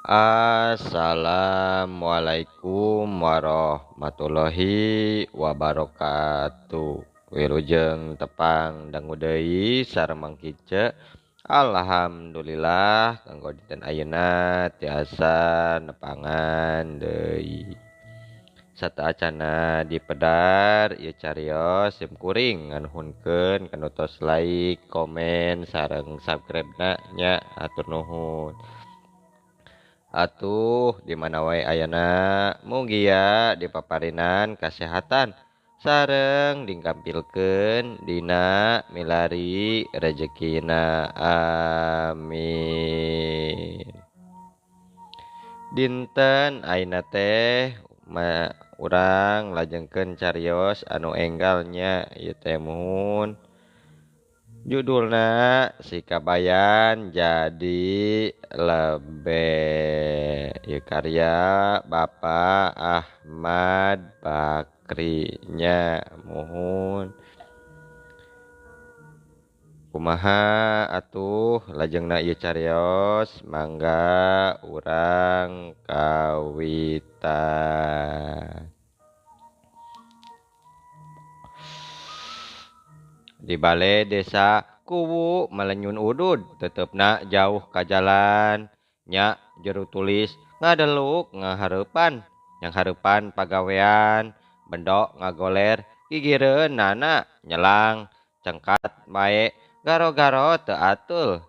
Assalamualaikum warahmatullahi wabarakatuh. Wilujeng tepang dangu deui sareng Mang Kice. Alhamdulillah kanggo dinten ayeuna tiasa nepangan deui. Sataacana dipedar ieu cariyos sim kuring nganuhunkeun kanutos like, komen sareng subscribe-na nya atur nuhun. Atuh di mana wae ayana mugia dipaparinan kasehatan sareng dingkampilkeun dina milari rezekina amin. Dinten ayeuna teh urang lajengkeun cariyos anu enggalnya ieu teh muhun judulna si kabayan jadi lebe. Ieu karya Bapak Ahmad Bakri nya muhun. Kumaha atuh lajengna ieu cariyos mangga urang kawitan. Di bale desa kuwu malenyun udud teteupna jauh ka jalan nya jero tulis ngadeluk ngahareupan yang hareupan pagawean bendok ngagoler gigireunana nyelang cengkat bae garo-garo teu atul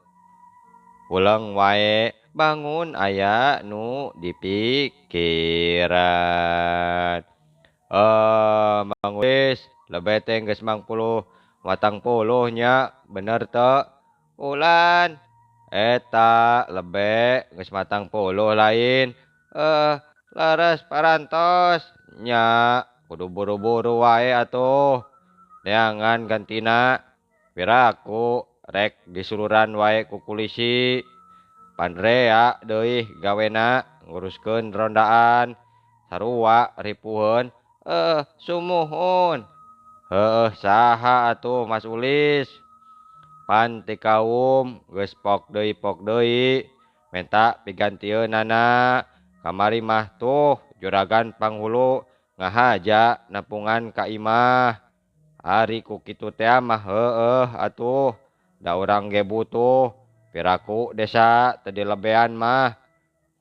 uleng wae bangun aya nu dipikiran. Mang Ulis lebe teh geus 40 nya bener teu ulan eta lebe geus 40 lain leres parantos nya kudu buru-buru wae atuh neangan gantina piraku rek disuluran wae ku kulisi pandrea deui gawena nguruskeun rondaan sarua ripuheun sumuhun. Saha atuh Mas Ulis pan ti kaum geus pok deui menta pigantieunnana kamari mah tuh juragan panghulu ngahaja nepungan ka imah ari ku kitu teh mah atuh da urang ge butuh piraku desa teu dilebean mah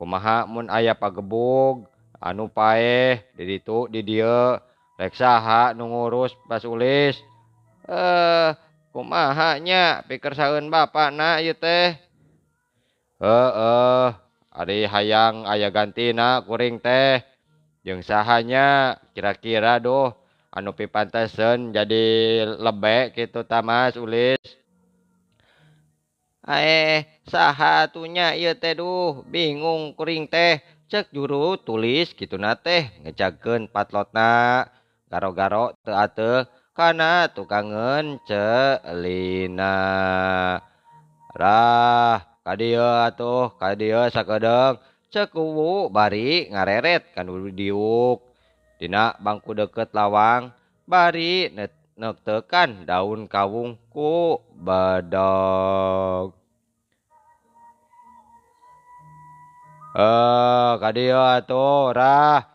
kumaha mun aya pagebug anu paeh di ditu di dieu rek saha nu ngurus Mas Ulis. Kumaha nya pikersaeun bapana ieu teh. Ari hayang aya gantina kuring teh jeung sahanya kira-kira duh anu pipanteseun jadi lebe kitu tah Mas Ulis. Saha atuh nya ieu teh duh bingung kuring teh cek juru tulis kituna teh ngejagkeun patlotna garo-garo teu ateug kana tukangeun celina. Rah ka dieu atuh ka dieu sakedeung cek kuwu bari ngareret kanu diuk dina bangku deukeut lawang bari neuktekan daun kawung ku bedog. Ka dieu atuh rah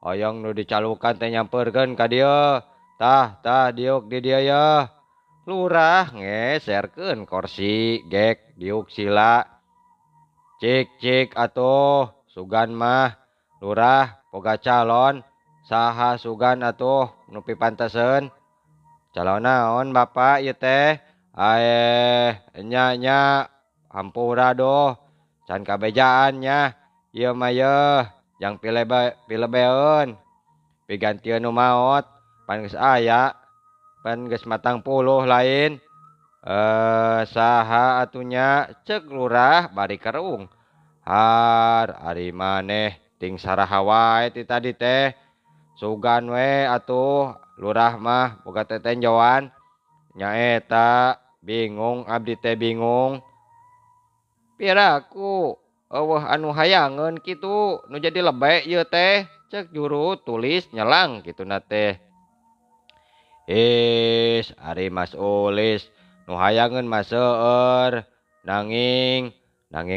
hoyong nu dicalukan teh nyampeurkeun ka dieu. Tah diuk di dieu yeuh. Lurah ngeserkeun korsi gek diuk sila. Cik atuh sugan mah lurah boga calon saha sugan atuh nu pipanteseun. Calon naon Bapak ieu teh? Nya hampura doh can kabejaan nya ieu mah yeuh jang pilebeun pigantieun nu maot pan geus aya pan geus 40 lain. Saha atunya cek lurah bari kerung. Ari maneh ting saraha wae ti tadi teh. Sugan we atuh lurah mah boga tetenjoan. Nyaeta bingung abdi teh bingung. Piraku eueuh anu hayangeun kitu nu jadi lebe ieu teh cek juru tulis nyelang kituna teh. Ari Mas Ulis nu hayangeun mah seueur nanging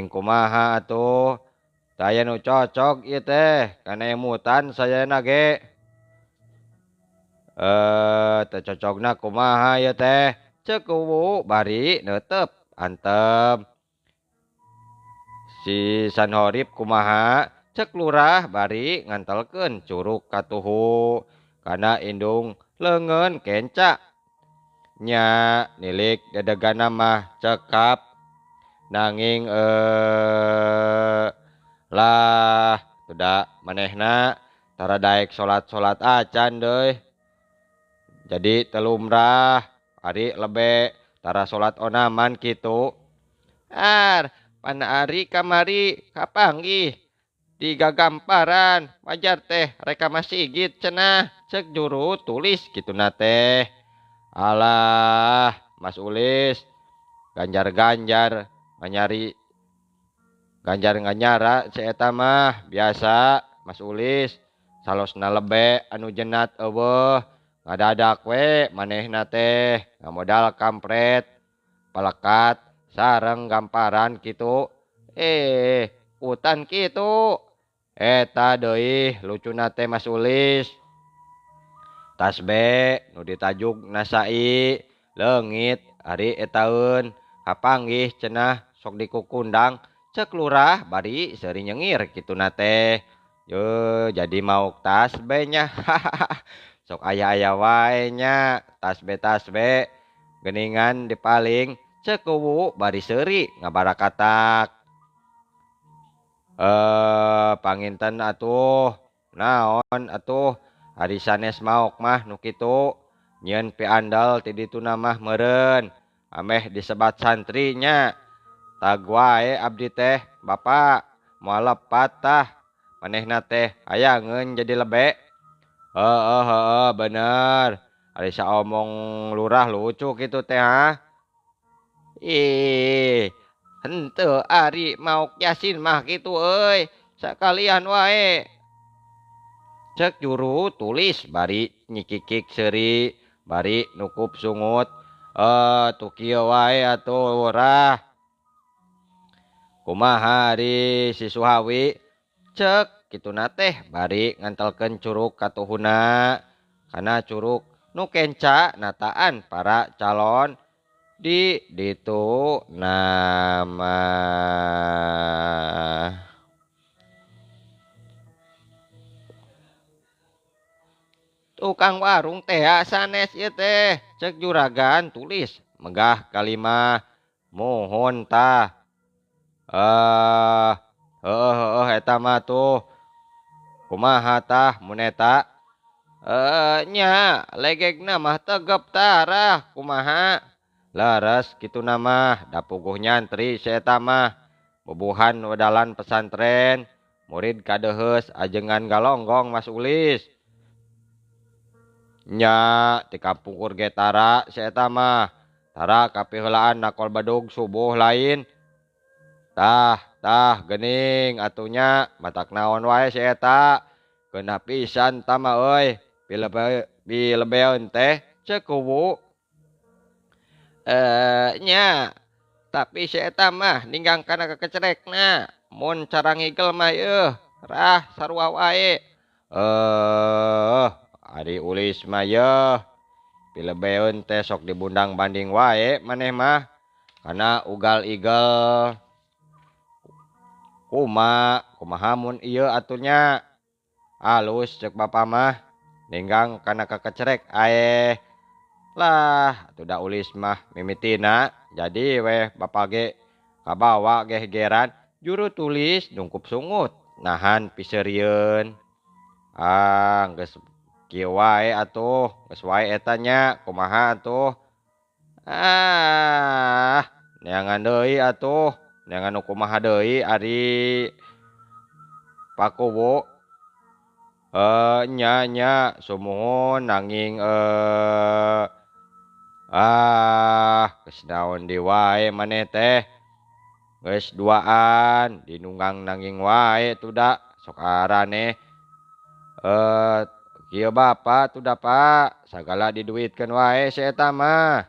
kumaha atuh Saya nu cocok ieu teh kana emutan sayana ge. Teu cocokna kumaha ieu teh? Ceuk kuwu bari neuteup antep. Si Sanhorip kumaha? Cek lurah bari ngantelkeun curug katuhu kana indung leungeun kenca. Nya nilik dedegana mah cekap nanging lah tuda manehna tara daek salat-salat acan deui. Jadi telumrah ari lebe tara salat onaman kitu. Pan ari kamari kapanggih di gagamparan wajar teh reka masigit cenah cek juru tulis gitu teh. Alah Mas Ulis ganjar-ganjar nganyari ganjar-nganyara si eta mah biasa Mas Ulis salosna lebe anu jenat eueuh ngadadak we manehna teh ngamodal kampret pelekat sareng gamparan kitu. Utan kitu. Eta deui lucuna teh Mas Ulis. Tasbe nu ditajuk nasai leungit ari etaeun kapanggih cenah sok dikukundang cek lurah bari seuri nyengir kituna teh. Yo jadi mauk tasbe nya. Sok aya-aya wae nya tasbe geuningan dipaling cek kuwu bari seuri ngabarakatak. Panginten atuh naon atuh ari sanes maok mah nu kitu nyieun piandal ti dituna mah meureun ameh disebat santri nya. Tag wae abdi teh Bapak moal lepat tah manehna teh hayangeun jadi lebe. Heeh bener. Ari saomong lurah lucu kitu teh ha. Henteu ari maok Yasin mah kitu euy. Sakalian wae. Cek juru tulis bari nyikikik seuri bari nukup sungut. Tu kieu wae atuh urah. Kumaha ari si Suhawi? Cek kituna teh bari ngantelkeun curug katuhuna. Kana curug nu kenca nataan para calon di ditu nama tukang warung teh sanes ieu teh cek juragan tulis megah kalimah mohon tah. Eta mah tuh kumaha tah mun eta? Nya legegna mah tegep tarah kumaha? Laras kitu nama da puguh nyantri si eta mah bubuhan wedalan pesantren murid kadeheus ajengan galonggong Mas Ulis. Nya ti kampung ge tara si eta mah tara kapiheulaan nakol badug subuh lain. Tah geuning atunya matak naon wae si eta keuna pisan tah mah euy bilebeun teh ceuk kuwu. Nya tapi si eta mah ninggang kana kekecerekna mun cara ngigel mah rah sarua wae. Ari Ulis mah pilebeun teh sok dibundang banding wae maneh mah kana ugal igel. Kumaha mun ieu atunya alus cek Bapa mah ninggang kana kekecerek ae. Lah atuh da Ulis mah mimitina jadi weh Bapa ge kabawa gegeran juru tulis nungkup sungut nahan piseurieun. Geus kieu wae atuh geus wae eta nya kumaha atuh. Neangan deui atuh neangan nu kumaha deui ari Pakuwu. Nya sumuhun nanging geus naon di wae maneh teh geus duaan dinunggang nanging wae tuda sok arane kieu Bapa tuda Pak sagala diduitkeun wae si eta mah.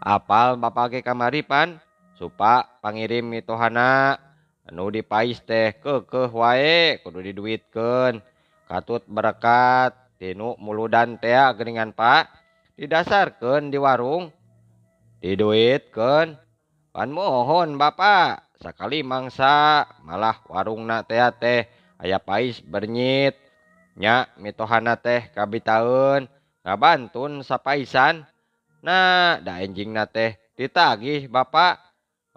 Apal Bapa ge kamari pan supa pangirim mitohana anu dipais teh keukeuh wae kudu diduitkeun katut berkat tinu muludan teh geuningan Pak didasarkeun di warung diduitkeun pan mohon Bapak sakali mangsa malah warungna teh aya pais bernyit nya mitohana teh kabitaeun ngabantun sapaisan nah da enjingna teh ditagih Bapak.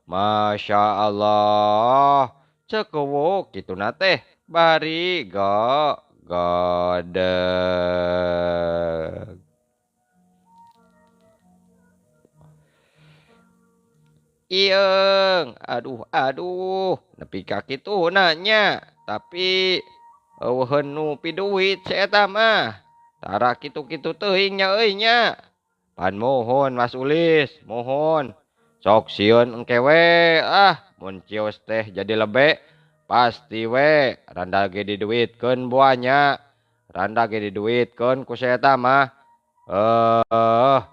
Masya Allah ceuk eueuh kituna teh bari godeg. Ieung, aduh, nepi ka kitu nanya, tapi eueuheun nu piduit si eta mah. Tara kitu-kitu teuing nya euy nya. Pan mohon Mas Ulis, mohon. Sok sieun engke we, mun cios teh jadi lebe, pasti we randa ge diduitkeun buahnya. Randa ge diduitkeun ku si eta mah.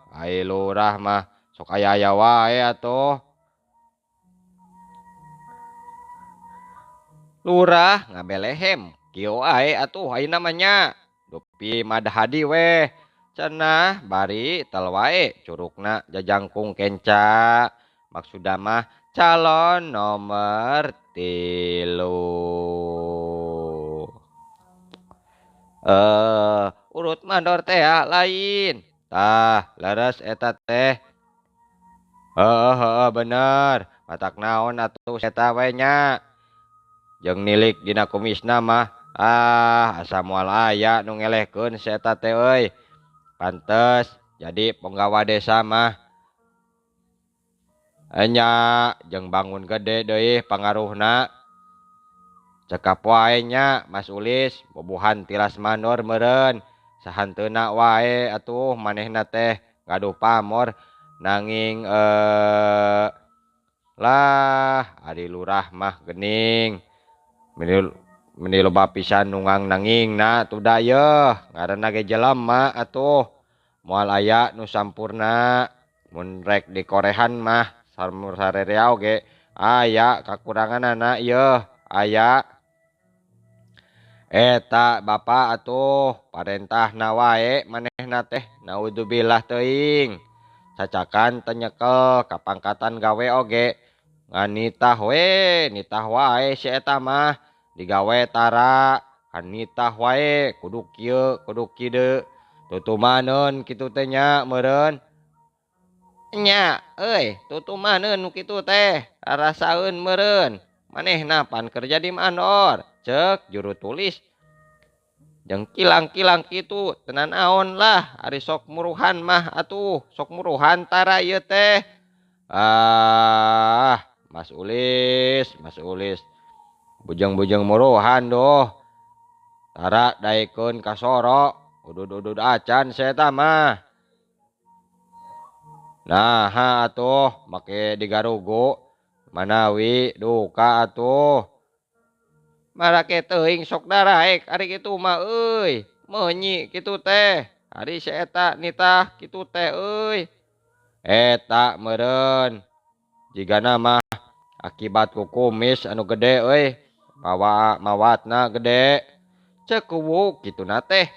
Ai lurah mah sok aya-aya wae atuh. Lurah ngabelehem kieu ae atuh ayeuna mah nya. Dupi madahadi we. Cenah bari tel wae curugna jajangkung kenca. Maksudna mah calon nomor 3. Urut mandor teh lain. Tah, leres eta teh. Heeh bener. Matak naon atuh eta we nya. Jeung nilik dina kumisna mah asa moal aya nu ngelehkeun si eta teh euy. Pantes jadi penggawa desa mah enya jeung bangun gede deui pangaruhna. Cekap wae nya Mas Ulis bobohan tilas mandor meureun sahanteuna wae atuh manehna teh gaduh pamor nanging lah ari lurah mah geuning. Meni loba pisan nungang nangingna tu dayeuh ngaranna ge jelema atuh moal aya nu sampurna mun rek dikorehan mah samur sarereau ge aya kakuranganana ieu aya eta Bapak atuh parentahna wae manehna teh naudzubillah teuing cacakan teu nyekel kapangkatan gawe oge ngan nitah wae si eta mah digawe tara kan nitah wae kudu kieu kudu kieu tutumaneun kitu teh nya meureun nya euy tutumaneun nu kitu teh rasaeun meureun manehna pan kerja di mandor ceuk juru tulis jeung kilang-kilang kitu teu naon lah ari sok muruhan mah atuh sok muruhan tara ieu teh Mas Ulis bujang-bujang muruhan doh tara daekeun ka soro udud-udud acan si eta mah naha atuh make digarugu manawi duka atuh marake teuing sok daraek ari kitu mah euy meunyi kitu teh ari si eta nitah kitu teh euy eta meureun jigana mah akibat ku kumis anu gede euy mawatna gede ceuk eueuh kituna teh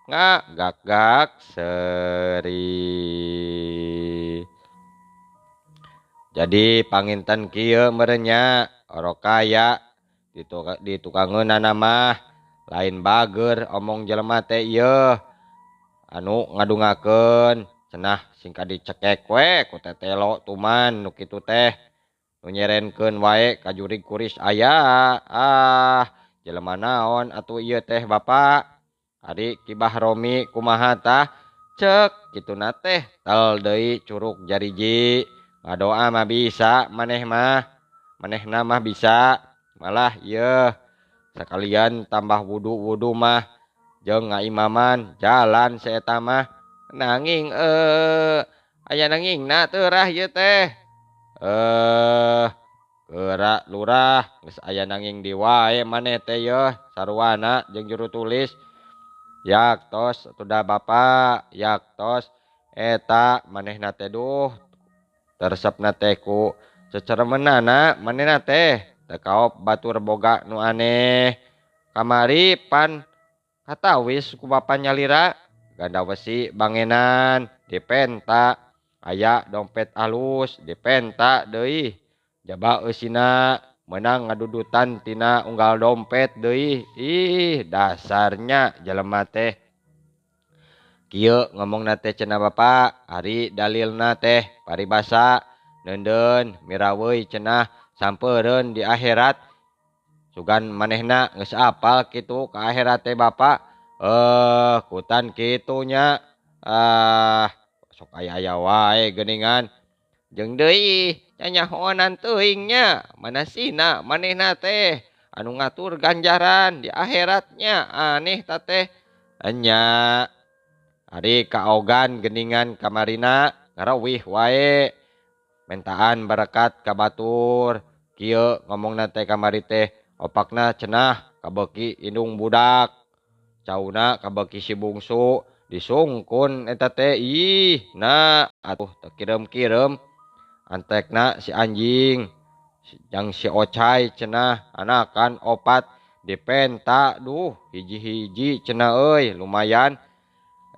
ngagak-gak seri. Jadi panginten kieu meureun nya orokaya ditukangeunana mah lain bager omong jelema teh ieu anu ngadungakeun cenah singkat dicekek we ku tetelo tuman nu kitu teh nu nyerenkeun wae ka jurig kuris aya jelema naon atuh ieu teh Bapak ari Kibah Romi kumaha tah ceuk kituna teh tel deui curug jariji ngadoa mah bisa manehna mah bisa malah ieu sakalian tambah wudu mah jeung ngaimaman jalan si eta mah nanging aya nangingna teu rah ieu teh geura lurah geus aya nanging di wae maneh teh yeuh sarwana jeung juru tulis yaktos atuda Bapak yaktos eta manehna teh duh teresepna teh ku ceceremenana manehna teh teu kaop batur boga nu aneh. Kamari pan katawis ku bapa nyalira ganda besi bangenan dipenta aya dompet alus dipenta deui jaba eusina menang ngadudutan tina unggal dompet deui ih dasarnya jelema teh kieu ngomongna teh cenah bapa ari dalilna teh paribasa neundeun miraweuy cenah sampeureun di akhirat sugan manehna geus apal kitu ka akhirat teh bapa kutan kitunya sok aya wae geuningan jeung deui nyanyahoanan teuing nya manasina manehna teh anu ngatur ganjaran di akhiratnya aneh ta teh enya ari kaogan geuningan kamarina ngarawih wae mentaan barakat ka batur kieu ngomongna teh kamari teh opakna cenah kabeuki indung budak cauna kabeuki si bungsu disungkun eta teh ih na atuh teu kirem-kirem antekna si anjing jang si ocai cenah anakan opat dipenta duh hiji-hiji cenah euy lumayan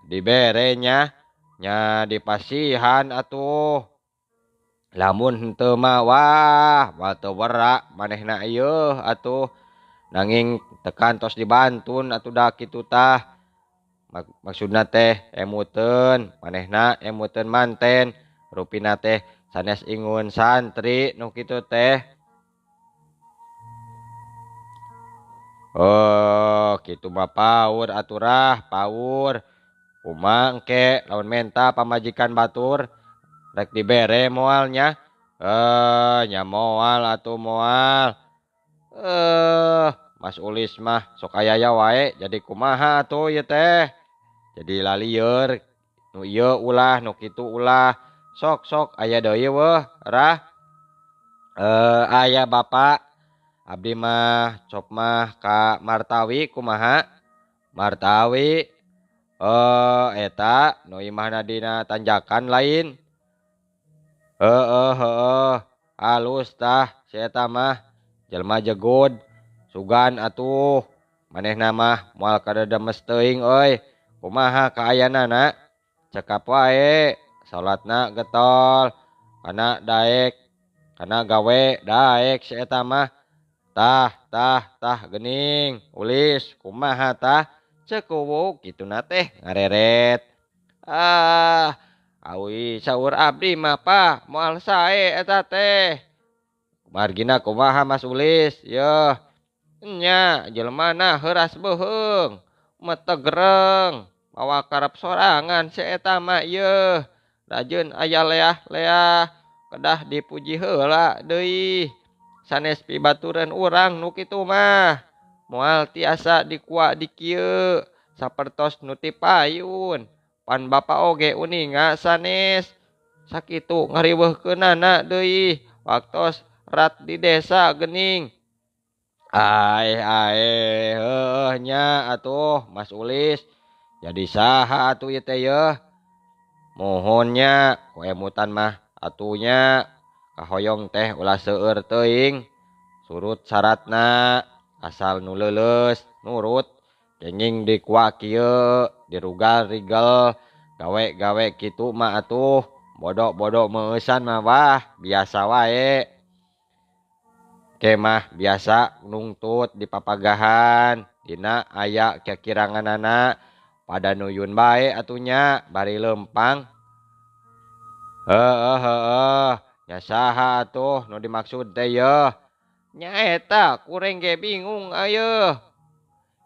diberenya nya dipasihan atuh lamun henteu mah wah teu werak manehna ieu atuh nanging tekan tos dibantun atuh da kitu tah maksudna teh emuteun manehna emuteun manten rupina teh sanes ingun santri nu kitu teh oh kitu mah paur aturah paur kumaha engke lamun menta pamajikan batur rek dibere moalnya nya moal atuh moal Mas Ulis mah sok aya wae jadi kumaha atuh ieu teh jadi lalieur nu ieu ulah nu kitu ulah sok aya deui weuh rah aya bapak abdi mah cop mah ka Martawi kumaha Martawi eta nu imahna dina tanjakan lain heeh halus tah si eta mah jelema jegud sugan atuh manehna mah moal kadedemes teuing euy kumaha kaayanana cekap wae salatna getol kana daek kana gawe daek si eta mah tah geuning Ulis kumaha tah ceuk kuwuk kituna teh ngareret awi saur abdi mah pa moal sae eta teh margina kumaha Mas Ulis yeuh nya jelemana heuras beuheung metegreng mawa karep sorangan si eta mah yeuh rajin aya leah-leah kedah dipuji heula deui sanes pibaturan urang nu kitu mah moal tiasa dikuak di kieu sapertos nu ti payun pan bapa oge uninga sanes sakitu ngariweuhkeunana deui waktos rat di desa geuning heuh nya atuh Mas Ulis jadi saha atuh ieu teh yeuh mohonnya ku emutan mah atunya kahoyong teh ulah seueur teuing surut syaratna asal nu leuleus nurut kenging dikuak kieu dirugal rigel gawe kitu mah atuh bodo meusan mah wah biasa wae kemah biasa nungtut di papagahan dina aya kekiranganana pada nuyun bae atunya bari lempang nya saha atuh nu dimaksud teh yeuh nya eta kurang ge bingung ayeuna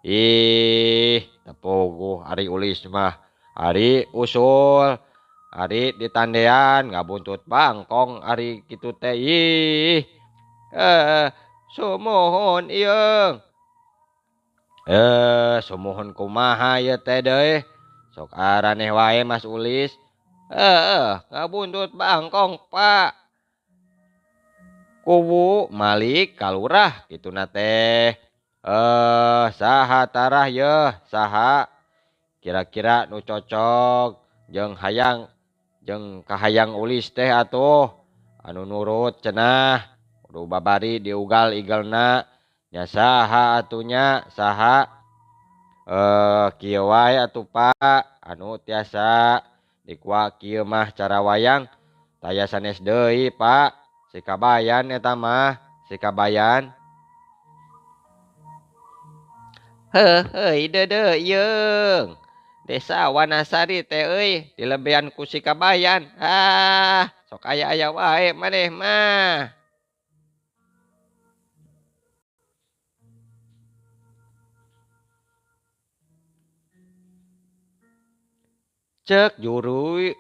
ih tepuguh ari Ulis mah ari usul ari ditandean ngabuntut bangkong ari kitu teh ih sumohon ieu sumohon kumaha ieu teh deui sok araneh wae Mas Ulis ngabuntut bangkong Pak kubu Malik kalurah kituna teh saha tarah yeuh saha kira-kira nu cocok jeung kahayang Ulis teh atuh anu nurut cenah kudu babari diugal igelna nya saha atunya saha kieu wae atuh Pak anu tiasa dikua kieu mah cara wayang taya sanes deui Pak sikabayan eta mah sikabayan heuh deudeu yeung Desa Wanasari teh euy dilebean ku sikabayan sok aya-aya wae maneh mah cek juru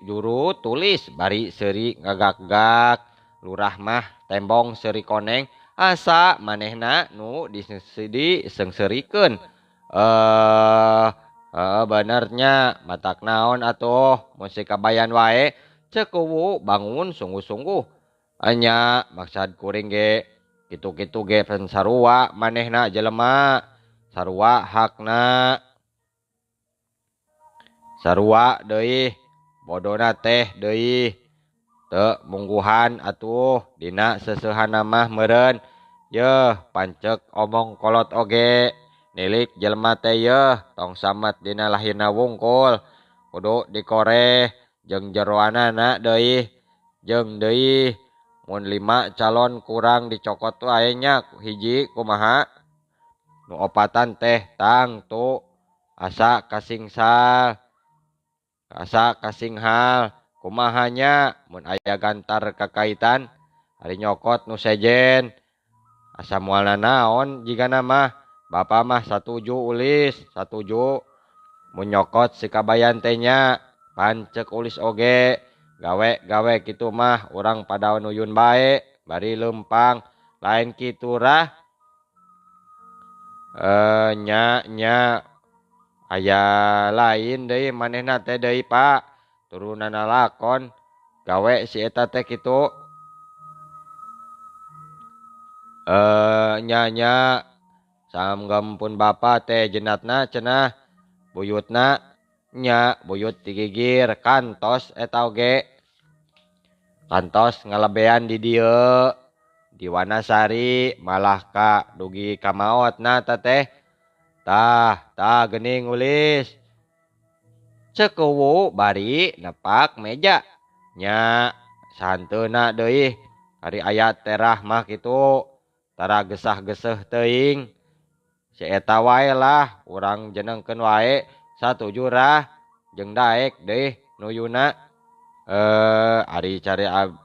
tulis bari seuri ngagak-gak lurah mah tembong seuri koneng asa manehna nu diseungseurikeun benernya matak naon atuh mun sikabayan wae cek kuwu bangun sungguh-sungguh anya maksad kuring ge kitu-kitu ge sarua manehna jelema sarua hakna sarua deui bodona teh deui teu mungguhan atuh dina seusehanna mah meureun yeuh pancek omong kolot oge nilik jelema teh yeuh tong samet dina lahirna wungkul kudu dikoreh jeung jeroanana deui jeung deui mun 5 calon kurang dicokot wae nya hiji kumaha nu opatan teh tang tu asa kasinghal kumahanya mun aya gantar kakaitan ari nyokot nu sejen asa moalna naon jigana mah bapa mah satuju ulis satuju mun nyokot sikabayan teh nya pancek ulis oge gawe kitu mah urang pada nuyun bae bari leumpang lain kitu rah nya aya lain deui manehna teh deui Pak turunanna lakon gawe si eta teh kitu nya samgempun bapa teh jenatna cenah buyutna nya buyut digigir kantos eta oge kantos ngalebean di dieu di Wanasari malah ka dugi ka maotna teh tah geuning ulis cek kuwu bari nepak meja nya sahanteuna deui ari aya terah mah kitu tara gesah-geseh teuing si eta wae lah urang jenengkeun wae satuju rah jeung daek deui nuyuna ari cara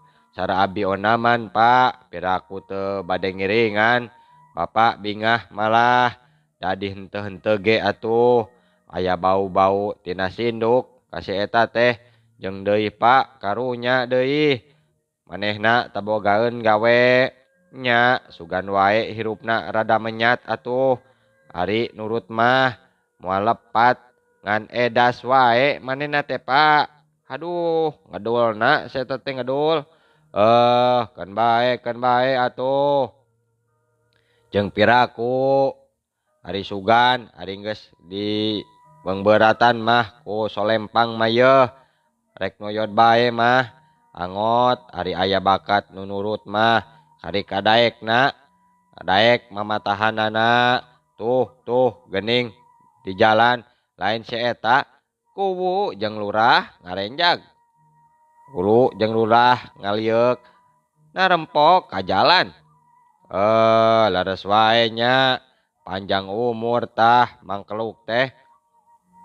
abi onaman Pak piraku teu bade ngiringan Bapak bingah malah jadi henteu-henteu ge atuh aya bau-bau tina sinduk kasih eta teh jeung deui Pak karunya deui manehna tabogaeun gawe nya sugan wae hirupna rada menyat atuh ari nurut mah moal lepat ngan edas wae manehna teh Pak aduh ngedulna saya teh ngedul kan bae atuh jeung piraku ari sugan ari geus di beungbeuratan mah ku solempang mah yeuh rek noyod bae mah angot ari aya bakat nu nurut mah ari kadaekna daek mamatahanana tuh geuning di jalan lain si eta kuwu jeung lurah ngarenjag kudu jeung lurah ngalieuk narempok ka jalan laras wae nya panjang umur tah mangkeluk teh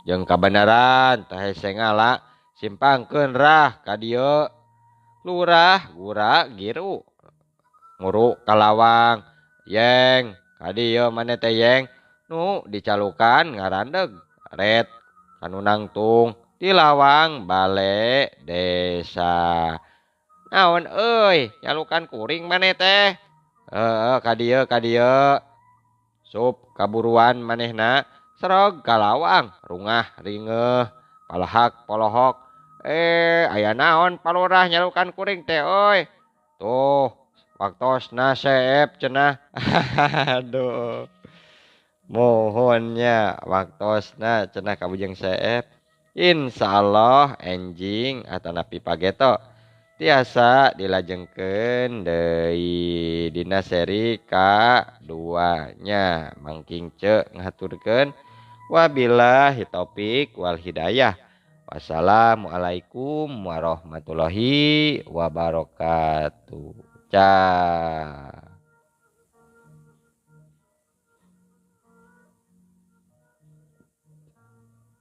jeung kabenaran teh hese ngala simpangkeun rah ka dieu lurah gura giru nguru kalawang yeng ka dieu maneh teh yeng nu dicalukan ngarandeg ret anu nangtung di lawang bale desa naon euy nyalukan kuring maneh teh ka dieu sup kaburuan manehna serog kalawang rungah ringeh palahak polohok aya naon palurah nyalukan kuring teh euy tuh waktosna seep cenah aduh mohonnya waktosna cenah kabujeng seep insyaallah enjing atanapi pageto tiasa dilajengkeun deui dina seri ka-2 nya. Mangking ceu ngaturkeun wabillahi taufik wal hidayah. Wassalamualaikum warahmatullahi wabarakatuh. Cah.